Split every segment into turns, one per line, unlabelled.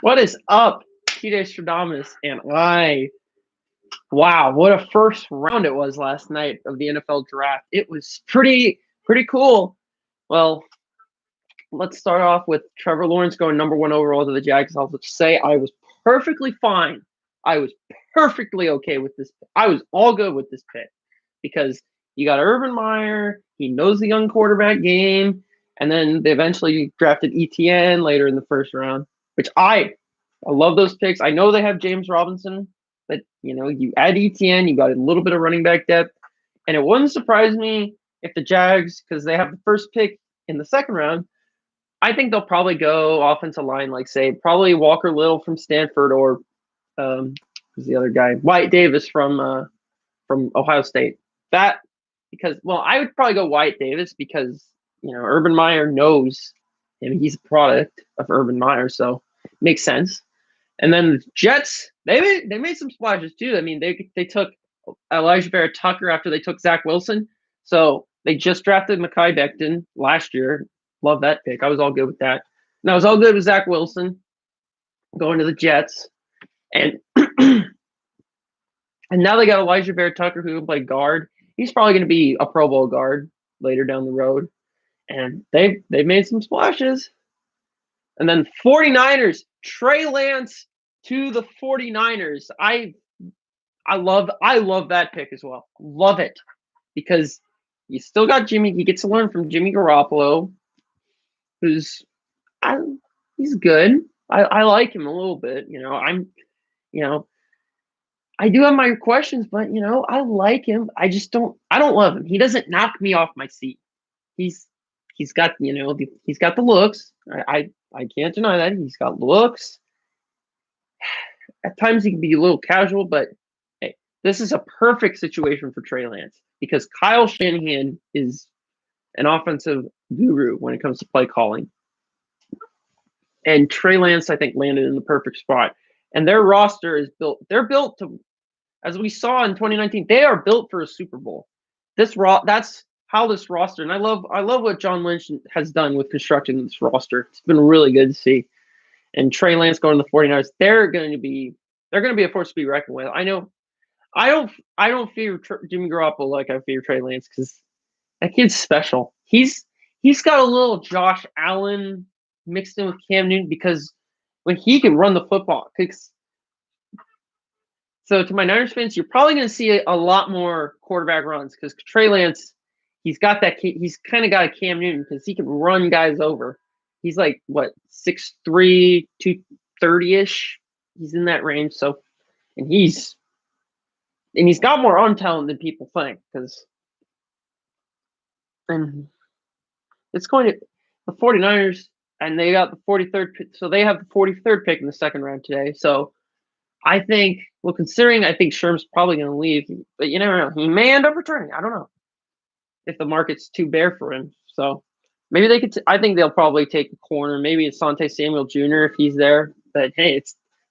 What is up, TJ Stradamus? And wow, what a first round it was last night of the NFL draft. It was pretty cool. Well, let's start off with Trevor Lawrence going number 1 overall to the Jags. I'll just say I was perfectly fine. I was perfectly okay with this. I was all good with this pick because you got Urban Meyer. He knows the young quarterback game. And then they eventually drafted ETN later in the first round, which I love those picks. I know they have James Robinson, but you add ETN, you got a little bit of running back depth, and it wouldn't surprise me if the Jags, because they have the first pick in the second round, I think they'll probably go offensive line, like say probably Walker Little from Stanford or who's the other guy, Wyatt Davis from Ohio State. That because I would probably go Wyatt Davis because Urban Meyer knows him. He's a product of Urban Meyer, so it makes sense. And then the Jets, they made some splashes too. I mean, they took Elijah Vera-Tucker after they took Zach Wilson. So they just drafted Mekhi Becton last year. Love that pick. I was all good with that. And I was all good with Zach Wilson going to the Jets. And and now they got Elijah Vera-Tucker who can play guard. He's probably going to be a Pro Bowl guard later down the road. And they've made some splashes. And then 49ers, Trey Lance to the 49ers. I love that pick as well. Love it. Because you still got Jimmy. He gets to learn from Jimmy Garoppolo, who's he's good. I like him a little bit. I do have my questions, but I like him. I don't love him. He doesn't knock me off my seat. He's got he's got the looks. I can't deny that. He's got looks. At times he can be a little casual, but hey, this is a perfect situation for Trey Lance because Kyle Shanahan is an offensive guru when it comes to play calling. And Trey Lance, I think, landed in the perfect spot. And their roster is built. They're built to, as we saw in 2019, they are built for a Super Bowl. That's how this roster, and I love what John Lynch has done with constructing this roster. It's been really good to see. And Trey Lance going to the 49ers, they're going to be a force to be reckoned with. I know I don't fear Jimmy Garoppolo like I fear Trey Lance because that kid's special. He's got a little Josh Allen mixed in with Cam Newton because when he can run the football. So to my Niners fans, you're probably going to see a lot more quarterback runs because Trey Lance, he's got that. He's kind of got a Cam Newton because he can run guys over. He's like what 6'3", 230-ish. He's in that range. So, and he's got more on talent than people think and it's going to the 49ers, and they got the 43rd pick, so they have the 43rd pick in the second round today. So I think, considering I think Sherm's probably going to leave, but you never know. He may end up returning. I don't know if the market's too bare for him. So maybe they could. I think they'll probably take a corner. Maybe it's Asante Samuel Jr. if he's there. But hey,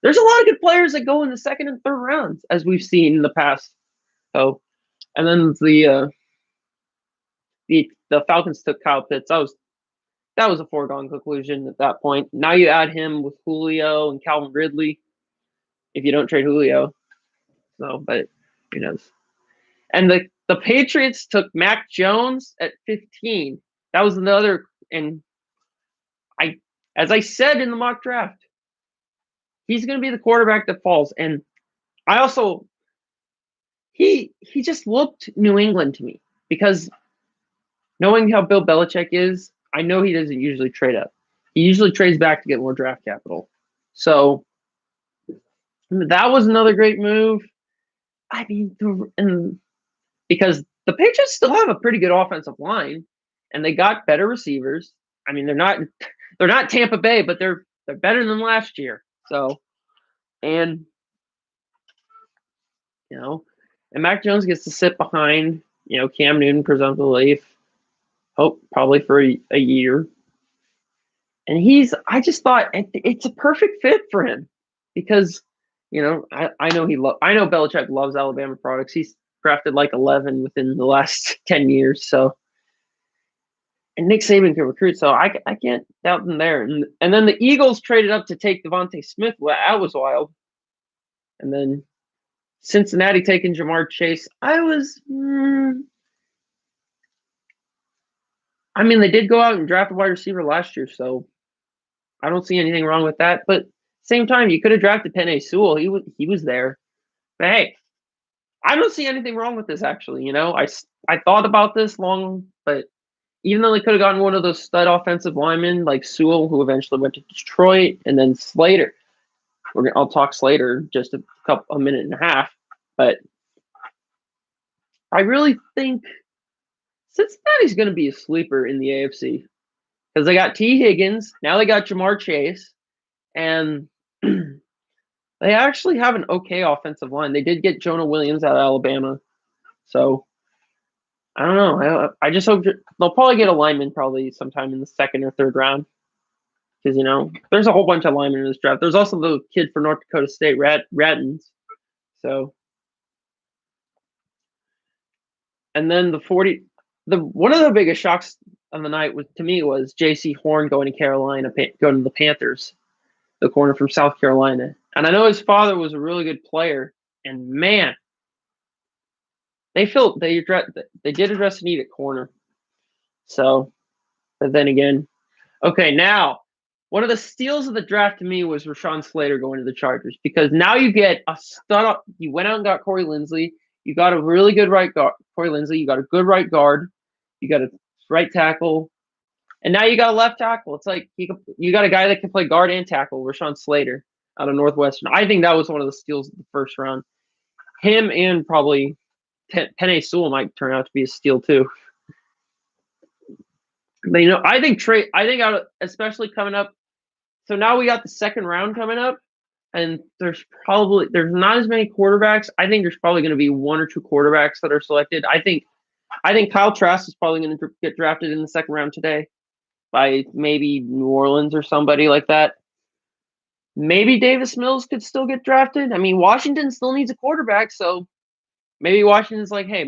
there's a lot of good players that go in the second and third rounds, as we've seen in the past. So, and then the Falcons took Kyle Pitts. That was a foregone conclusion at that point. Now you add him with Julio and Calvin Ridley. If you don't trade Julio, but who knows? And the Patriots took Mac Jones at 15. That was another, and as I said in the mock draft, he's going to be the quarterback that falls. And I also, he just looked New England to me because knowing how Bill Belichick is, I know he doesn't usually trade up. He usually trades back to get more draft capital. So that was another great move. I mean, because the Patriots still have a pretty good offensive line, and they got better receivers. I mean, they're not Tampa Bay, but they're better than last year. So, and Mac Jones gets to sit behind Cam Newton presumptively, probably for a year. And I just thought it's a perfect fit for him because, I know Belichick loves Alabama products. He's drafted like 11 within the last 10 years. So And Nick Saban can recruit, so I can't doubt them there. And then the Eagles traded up to take Devontae Smith. Well, that was wild. And then Cincinnati taking Jamar Chase. I mean, they did go out and draft a wide receiver last year, so I don't see anything wrong with that. But same time, you could have drafted Penei Sewell. He was there. But hey, I don't see anything wrong with this, actually. I thought about this long, but even though they could have gotten one of those stud offensive linemen like Sewell, who eventually went to Detroit, and then Slater. I'll talk Slater just a minute and a half. But I really think Cincinnati's going to be a sleeper in the AFC because they got T. Higgins. Now they got Jamar Chase. And they actually have an okay offensive line. They did get Jonah Williams out of Alabama. So I don't know. I just hope they'll probably get a lineman probably sometime in the second or third round. Because, there's a whole bunch of linemen in this draft. There's also the kid for North Dakota State, Rattins. So, and then one of the biggest shocks on the night was J.C. Horn going to Carolina, going to the Panthers, the corner from South Carolina. And I know his father was a really good player. And man, they did address a need at corner. So, but then again, okay, now one of the steals of the draft to me was Rashawn Slater going to the Chargers because now you get a stud. You went out and got Corey Linsley. You got a really good right guard, Corey Linsley. You got a good right guard. You got a right tackle, and now you got a left tackle. It's like you got a guy that can play guard and tackle, Rashawn Slater out of Northwestern. I think that was one of the steals of the first round. Him and probably Penei Sewell might turn out to be a steal too. But I think Trey. Especially coming up. So now we got the second round coming up, and there's not as many quarterbacks. I think there's probably going to be one or two quarterbacks that are selected. I think Kyle Trask is probably going to get drafted in the second round today by maybe New Orleans or somebody like that. Maybe Davis Mills could still get drafted. I mean, Washington still needs a quarterback, so maybe Washington's like, hey,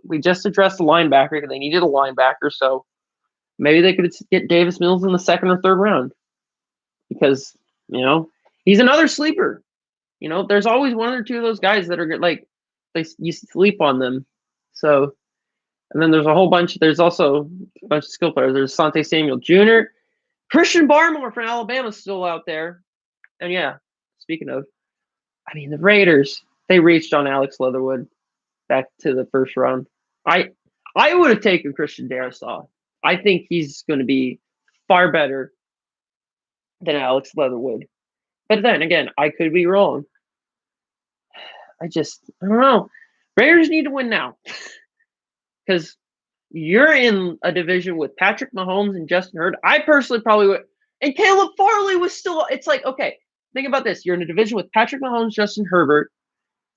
we just addressed the linebacker. They needed a linebacker, so maybe they could get Davis Mills in the second or third round. Because, he's another sleeper. There's always one or two of those guys that are like, you sleep on them. So, and then there's also a bunch of skill players. There's Asante Samuel Jr., Christian Barmore from Alabama still out there. And yeah, speaking of, the Raiders, they reached on Alex Leatherwood back to the first round. I would have taken Christian Darrisaw. I think he's going to be far better than Alex Leatherwood. But then again, I could be wrong. I don't know. Raiders need to win now. Because you're in a division with Patrick Mahomes and Justin Herbert. I personally probably would. And Caleb Farley was still, it's like, okay, think about this. You're in a division with Patrick Mahomes, Justin Herbert.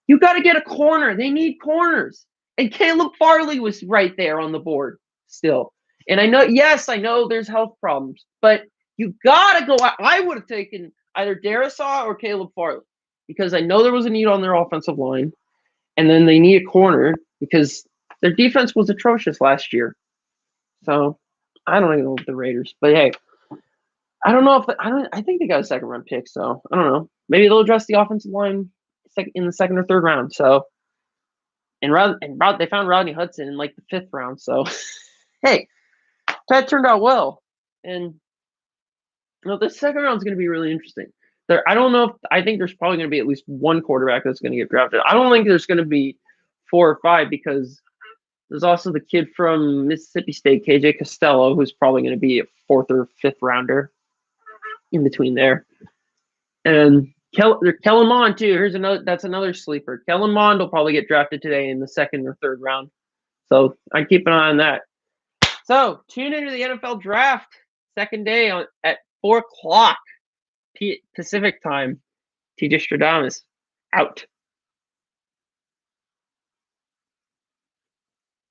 You got to get a corner. They need corners. And Caleb Farley was right there on the board still. And I know there's health problems, but you got to go. I would have taken either Darrisaw or Caleb Farley because I know there was a need on their offensive line. And then they need a corner because their defense was atrocious last year. So I don't even know the Raiders. But hey, I don't know if I think they got a second round pick. So I don't know. Maybe they'll address the offensive line in the second or third round. So and they found Rodney Hudson in like the fifth round. So hey, that turned out well. And the second round is going to be really interesting. I don't know I think there's probably going to be at least one quarterback that's going to get drafted. I don't think there's going to be 4 or 5 because there's also the kid from Mississippi State, KJ Costello, who's probably going to be a 4th or 5th rounder in between there. And Kellen Mond too. That's another sleeper. Kellen Mond will probably get drafted today in the 2nd or 3rd round. So I keep an eye on that. So tune into the NFL draft second day at 4:00 Pacific time. TJ Stradamus out.